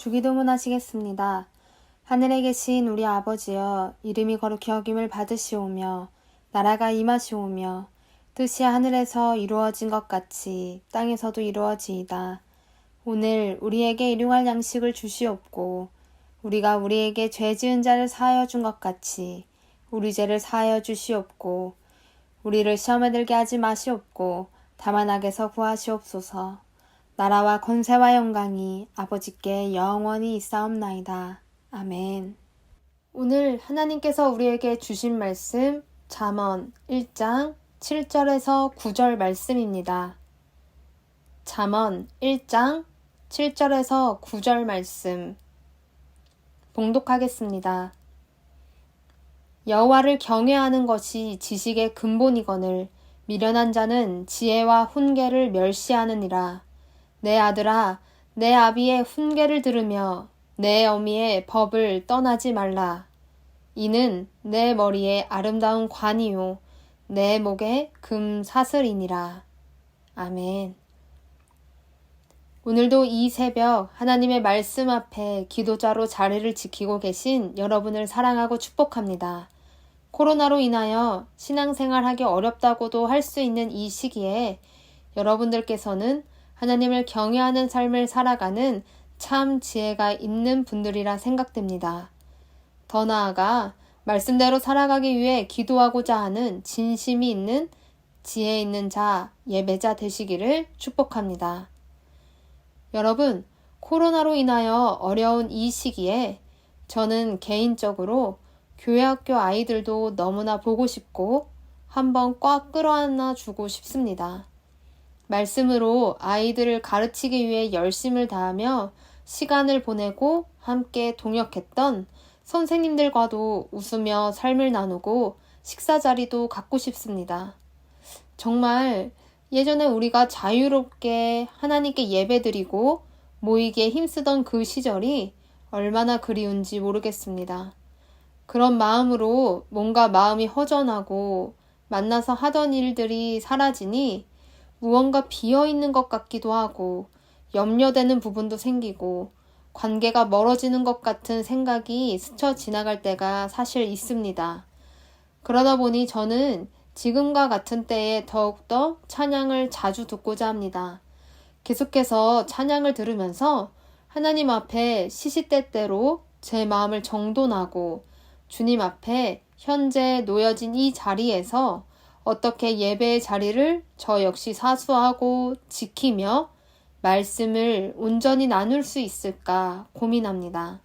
주기도문 하시겠습니다. 하늘에 계신 우리 아버지여, 이름이 거룩히 여김을 받으시오며 나라가 임하시오며 뜻이 하늘에서 이루어진 것 같이 땅에서도 이루어지이다. 오늘 우리에게 일용할 양식을 주시옵고 우리가 우리에게 죄 지은 자를 사하여 준 것 같이 우리 죄를 사하여 주시옵고 우리를 시험에 들게 하지 마시옵고 다만 악에서 구하시옵소서. 나라와 권세와 영광이 아버지께 영원히 있사옵나이다. 아멘. 오늘 하나님께서 우리에게 주신 말씀 잠언 1장 7절에서 9절 말씀입니다. 잠언 1장 7절에서 9절 말씀 봉독하겠습니다. 여호와를 경외하는 것이 지식의 근본이거늘 미련한 자는 지혜와 훈계를 멸시하느니라. 내 아들아, 내 아비의 훈계를 들으며 내 어미의 법을 떠나지 말라. 이는 내 머리에 아름다운 관이요 내 목에 금 사슬이니라. 아멘. 오늘도 이 새벽 하나님의 말씀 앞에 기도자로 자리를 지키고 계신 여러분을 사랑하고 축복합니다. 코로나로 인하여 신앙생활하기 어렵다고도 할 수 있는 이 시기에 여러분들께서는 하나님을 경외하는 삶을 살아가는 참 지혜가 있는 분들이라 생각됩니다. 더 나아가 말씀대로 살아가기 위해 기도하고자 하는 진심이 있는 지혜 있는 자, 예배자 되시기를 축복합니다. 여러분, 코로나로 인하여 어려운 이 시기에 저는 개인적으로 교회학교 아이들도 너무나 보고 싶고 한번 꽉 끌어안아 주고 싶습니다. 말씀으로 아이들을 가르치기 위해 열심을 다하며 시간을 보내고 함께 동역했던 선생님들과도 웃으며 삶을 나누고 식사 자리도 갖고 싶습니다. 정말 예전에 우리가 자유롭게 하나님께 예배드리고 모이기에 힘쓰던 그 시절이 얼마나 그리운지 모르겠습니다. 그런 마음으로 뭔가 마음이 허전하고 만나서 하던 일들이 사라지니 무언가 비어있는 것 같기도 하고 염려되는 부분도 생기고 관계가 멀어지는 것 같은 생각이 스쳐 지나갈 때가 사실 있습니다. 그러다 보니 저는 지금과 같은 때에 더욱더 찬양을 자주 듣고자 합니다. 계속해서 찬양을 들으면서 하나님 앞에 시시때때로 제 마음을 정돈하고 주님 앞에 현재 놓여진 이 자리에서 어떻게 예배의 자리를 저 역시 사수하고 지키며 말씀을 온전히 나눌 수 있을까 고민합니다.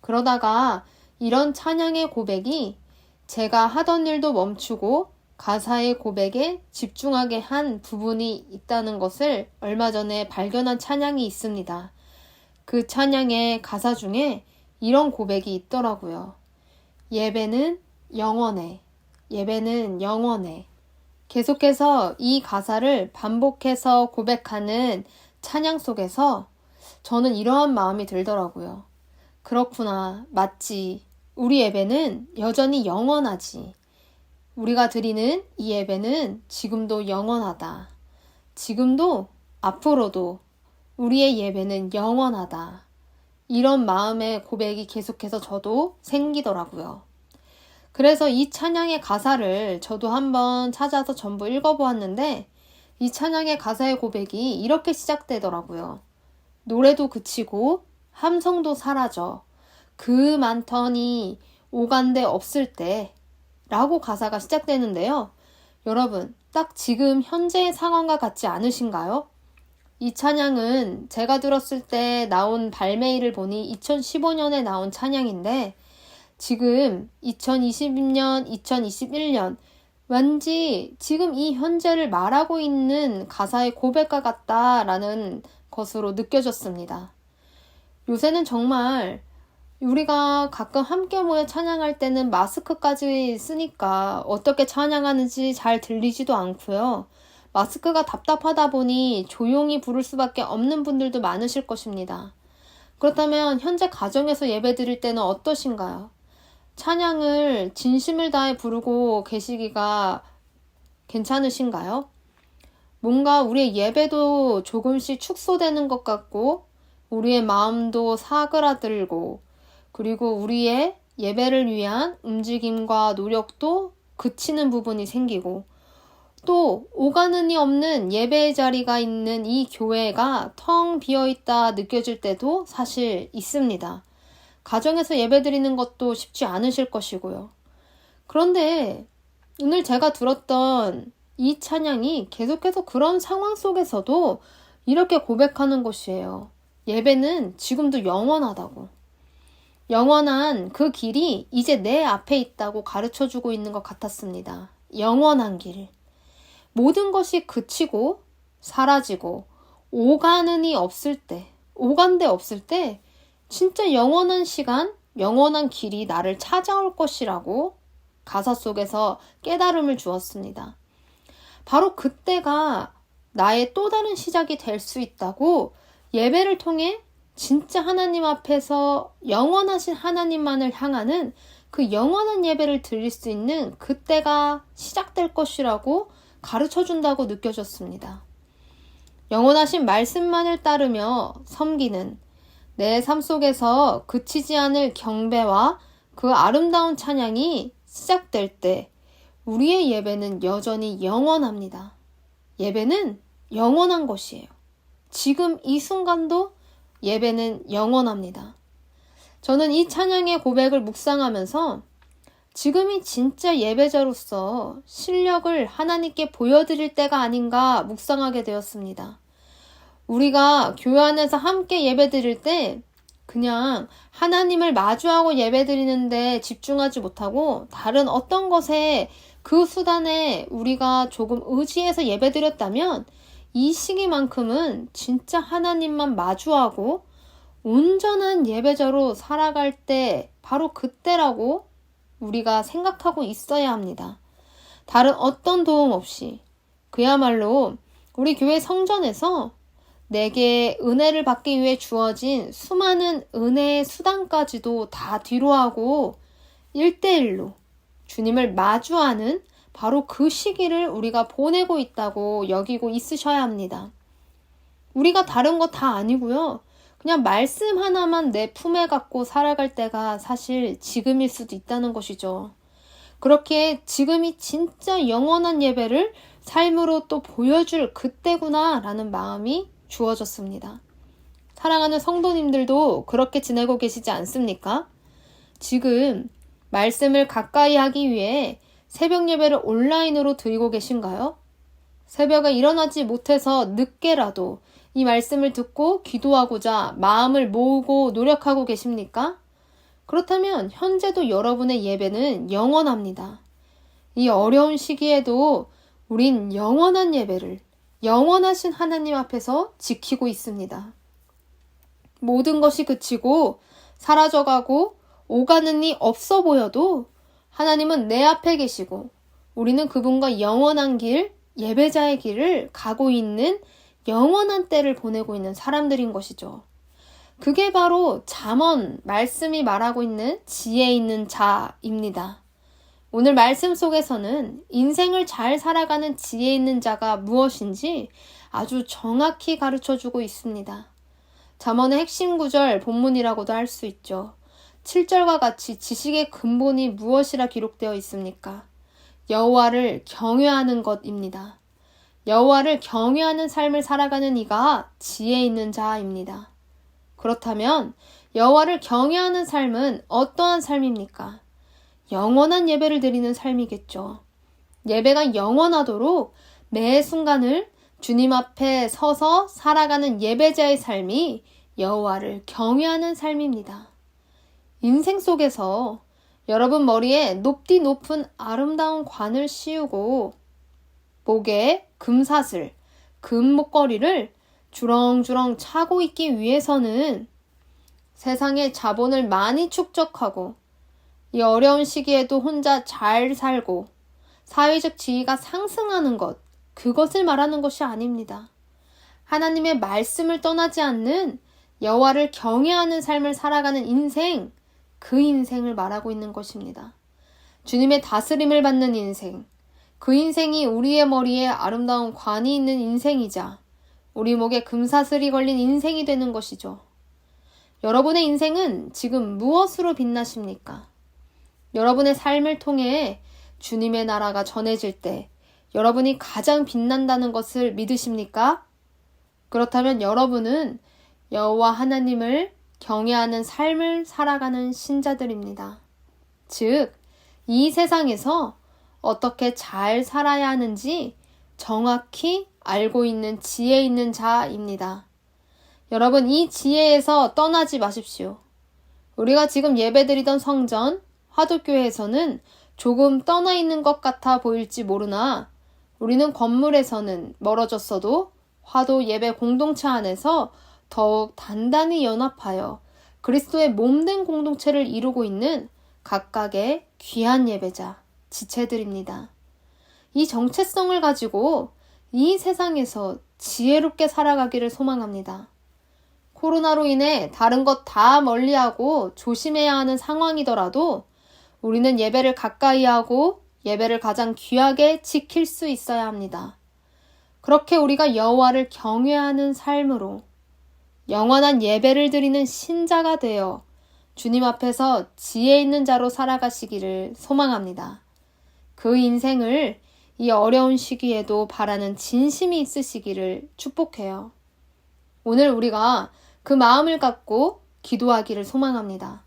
그러다가 이런 찬양의 고백이 제가 하던 일도 멈추고 가사의 고백에 집중하게 한 부분이 있다는 것을 얼마 전에 발견한 찬양이 있습니다. 그 찬양의 가사 중에 이런 고백이 있더라고요. 예배는 영원해. 예배는 영원해. 계속해서 이 가사를 반복해서 고백하는 찬양 속에서 저는 이러한 마음이 들더라고요. 그렇구나. 맞지. 우리 예배는 여전히 영원하지. 우리가 드리는 이 예배는 지금도 영원하다. 지금도 앞으로도 우리의 예배는 영원하다. 이런 마음의 고백이 계속해서 저도 생기더라고요. 그래서 이 찬양의 가사를 저도 한번 찾아서 전부 읽어보았는데 이 찬양의 가사의 고백이 이렇게 시작되더라고요. 노래도 그치고 함성도 사라져 그 많더니 오간데 없을 때 라고 가사가 시작되는데요. 여러분, 딱 지금 현재의 상황과 같지 않으신가요? 이 찬양은 제가 들었을 때 나온 발매일을 보니 2015년에 나온 찬양인데 지금 2020년, 2021년 왠지 지금 이 현재를 말하고 있는 가사의 고백과 같다라는 것으로 느껴졌습니다. 요새는 정말 우리가 가끔 함께 모여 찬양할 때는 마스크까지 쓰니까 어떻게 찬양하는지 잘 들리지도 않고요. 마스크가 답답하다 보니 조용히 부를 수밖에 없는 분들도 많으실 것입니다. 그렇다면 현재 가정에서 예배 드릴 때는 어떠신가요? 찬양을 진심을 다해 부르고 계시기가 괜찮으신가요? 뭔가 우리의 예배도 조금씩 축소되는 것 같고 우리의 마음도 사그라들고 그리고 우리의 예배를 위한 움직임과 노력도 그치는 부분이 생기고 또 오가는이 없는 예배의 자리가 있는 이 교회가 텅 비어있다 느껴질 때도 사실 있습니다. 가정에서 예배드리는 것도 쉽지 않으실 것이고요. 그런데 오늘 제가 들었던 이 찬양이 계속해서 그런 상황 속에서도 이렇게 고백하는 것이에요. 예배는 지금도 영원하다고. 영원한 그 길이 이제 내 앞에 있다고 가르쳐주고 있는 것 같았습니다. 영원한 길. 모든 것이 그치고 사라지고 오가는이 없을 때, 오간데 없을 때 진짜 영원한 시간, 영원한 길이 나를 찾아올 것이라고 가사 속에서 깨달음을 주었습니다. 바로 그때가 나의 또 다른 시작이 될 수 있다고 예배를 통해 진짜 하나님 앞에서 영원하신 하나님만을 향하는 그 영원한 예배를 드릴 수 있는 그때가 시작될 것이라고 가르쳐준다고 느껴졌습니다. 영원하신 말씀만을 따르며 섬기는 내 삶 속에서 그치지 않을 경배와 그 아름다운 찬양이 시작될 때 우리의 예배는 여전히 영원합니다. 예배는 영원한 것이에요. 지금 이 순간도 예배는 영원합니다. 저는 이 찬양의 고백을 묵상하면서 지금이 진짜 예배자로서 실력을 하나님께 보여드릴 때가 아닌가 묵상하게 되었습니다. 우리가 교회 안에서 함께 예배드릴 때 그냥 하나님을 마주하고 예배드리는데 집중하지 못하고 다른 어떤 것에 그 수단에 우리가 조금 의지해서 예배드렸다면 이 시기만큼은 진짜 하나님만 마주하고 온전한 예배자로 살아갈 때 바로 그때라고 우리가 생각하고 있어야 합니다. 다른 어떤 도움 없이 그야말로 우리 교회 성전에서 내게 은혜를 받기 위해 주어진 수많은 은혜의 수단까지도 다 뒤로하고 1대1로 주님을 마주하는 바로 그 시기를 우리가 보내고 있다고 여기고 있으셔야 합니다. 우리가 다른 거 다 아니고요. 그냥 말씀 하나만 내 품에 갖고 살아갈 때가 사실 지금일 수도 있다는 것이죠. 그렇게 지금이 진짜 영원한 예배를 삶으로 또 보여줄 그때구나 라는 마음이 주어졌습니다. 사랑하는 성도님들도 그렇게 지내고 계시지 않습니까? 지금 말씀을 가까이 하기 위해 새벽 예배를 온라인으로 드리고 계신가요? 새벽에 일어나지 못해서 늦게라도 이 말씀을 듣고 기도하고자 마음을 모으고 노력하고 계십니까? 그렇다면 현재도 여러분의 예배는 영원합니다. 이 어려운 시기에도 우린 영원한 예배를 영원하신 하나님 앞에서 지키고 있습니다. 모든 것이 그치고 사라져가고 오가는 이 없어 보여도 하나님은 내 앞에 계시고 우리는 그분과 영원한 길, 예배자의 길을 가고 있는 영원한 때를 보내고 있는 사람들인 것이죠. 그게 바로 잠언 말씀이 말하고 있는 지혜 있는 자입니다. 오늘 말씀 속에서는 인생을 잘 살아가는 지혜 있는 자가 무엇인지 아주 정확히 가르쳐주고 있습니다. 잠언의 핵심 구절 본문이라고도 할 수 있죠. 7절과 같이 지식의 근본이 무엇이라 기록되어 있습니까? 여호와를 경외하는 것입니다. 여호와를 경외하는 삶을 살아가는 이가 지혜 있는 자입니다. 그렇다면 여호와를 경외하는 삶은 어떠한 삶입니까? 영원한 예배를 드리는 삶이겠죠. 예배가 영원하도록 매 순간을 주님 앞에 서서 살아가는 예배자의 삶이 여호와를 경외하는 삶입니다. 인생 속에서 여러분 머리에 높디 높은 아름다운 관을 씌우고 목에 금사슬, 금 목걸이를 주렁주렁 차고 있기 위해서는 세상의 자본을 많이 축적하고 이 어려운 시기에도 혼자 잘 살고 사회적 지위가 상승하는 것, 그것을 말하는 것이 아닙니다. 하나님의 말씀을 떠나지 않는 여호와를 경외하는 삶을 살아가는 인생, 그 인생을 말하고 있는 것입니다. 주님의 다스림을 받는 인생, 그 인생이 우리의 머리에 아름다운 관이 있는 인생이자 우리 목에 금사슬이 걸린 인생이 되는 것이죠. 여러분의 인생은 지금 무엇으로 빛나십니까? 여러분의 삶을 통해 주님의 나라가 전해질 때 여러분이 가장 빛난다는 것을 믿으십니까? 그렇다면 여러분은 여호와 하나님을 경외하는 삶을 살아가는 신자들입니다. 즉, 이 세상에서 어떻게 잘 살아야 하는지 정확히 알고 있는 지혜 있는 자입니다. 여러분, 이 지혜에서 떠나지 마십시오. 우리가 지금 예배드리던 성전, 화독교회에서는 조금 떠나 있는 것 같아 보일지 모르나 우리는 건물에서는 멀어졌어도 화도 예배 공동체 안에서 더욱 단단히 연합하여 그리스도의 몸된 공동체를 이루고 있는 각각의 귀한 예배자, 지체들입니다. 이 정체성을 가지고 이 세상에서 지혜롭게 살아가기를 소망합니다. 코로나로 인해 다른 것 다 멀리하고 조심해야 하는 상황이더라도 우리는 예배를 가까이 하고 예배를 가장 귀하게 지킬 수 있어야 합니다. 그렇게 우리가 여호와를 경외하는 삶으로 영원한 예배를 드리는 신자가 되어 주님 앞에서 지혜 있는 자로 살아가시기를 소망합니다. 그 인생을 이 어려운 시기에도 바라는 진심이 있으시기를 축복해요. 오늘 우리가 그 마음을 갖고 기도하기를 소망합니다.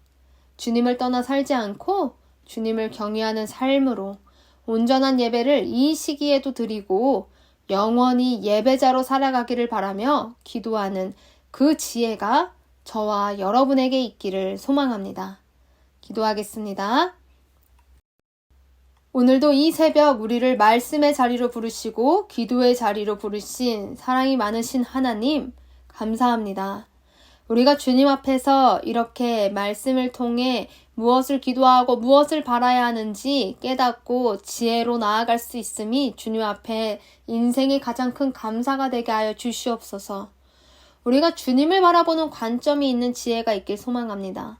주님을 떠나 살지 않고 주님을 경외하는 삶으로 온전한 예배를 이 시기에도 드리고 영원히 예배자로 살아가기를 바라며 기도하는 그 지혜가 저와 여러분에게 있기를 소망합니다. 기도하겠습니다. 오늘도 이 새벽 우리를 말씀의 자리로 부르시고 기도의 자리로 부르신 사랑이 많으신 하나님, 감사합니다. 우리가 주님 앞에서 이렇게 말씀을 통해 무엇을 기도하고 무엇을 바라야 하는지 깨닫고 지혜로 나아갈 수 있음이 주님 앞에 인생의 가장 큰 감사가 되게 하여 주시옵소서. 우리가 주님을 바라보는 관점이 있는 지혜가 있길 소망합니다.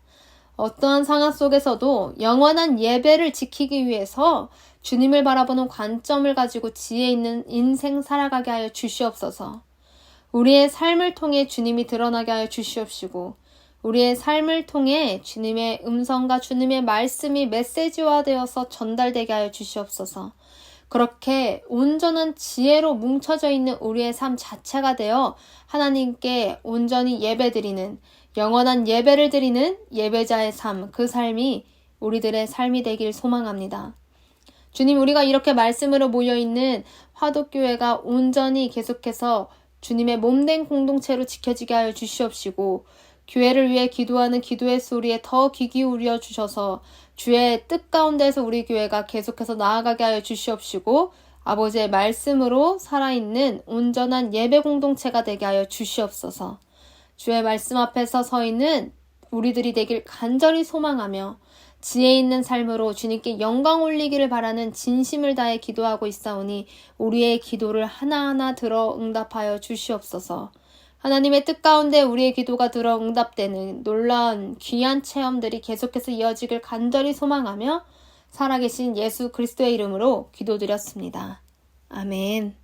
어떠한 상황 속에서도 영원한 예배를 지키기 위해서 주님을 바라보는 관점을 가지고 지혜 있는 인생 살아가게 하여 주시옵소서. 우리의 삶을 통해 주님이 드러나게 하여 주시옵시고 우리의 삶을 통해 주님의 음성과 주님의 말씀이 메시지화되어서 전달되게 하여 주시옵소서. 그렇게 온전한 지혜로 뭉쳐져 있는 우리의 삶 자체가 되어 하나님께 온전히 예배드리는 영원한 예배를 드리는 예배자의 삶, 그 삶이 우리들의 삶이 되길 소망합니다. 주님, 우리가 이렇게 말씀으로 모여있는 화독교회가 온전히 계속해서 주님의 몸된 공동체로 지켜지게 하여 주시옵시고 교회를 위해 기도하는 기도의 소리에 더 귀 기울여 주셔서 주의 뜻 가운데서 우리 교회가 계속해서 나아가게 하여 주시옵시고 아버지의 말씀으로 살아있는 온전한 예배 공동체가 되게 하여 주시옵소서. 주의 말씀 앞에서 서 있는 우리들이 되길 간절히 소망하며 지혜 있는 삶으로 주님께 영광 올리기를 바라는 진심을 다해 기도하고 있사오니 우리의 기도를 하나하나 들어 응답하여 주시옵소서. 하나님의 뜻 가운데 우리의 기도가 들어 응답되는 놀라운 귀한 체험들이 계속해서 이어지길 간절히 소망하며 살아계신 예수 그리스도의 이름으로 기도드렸습니다. 아멘.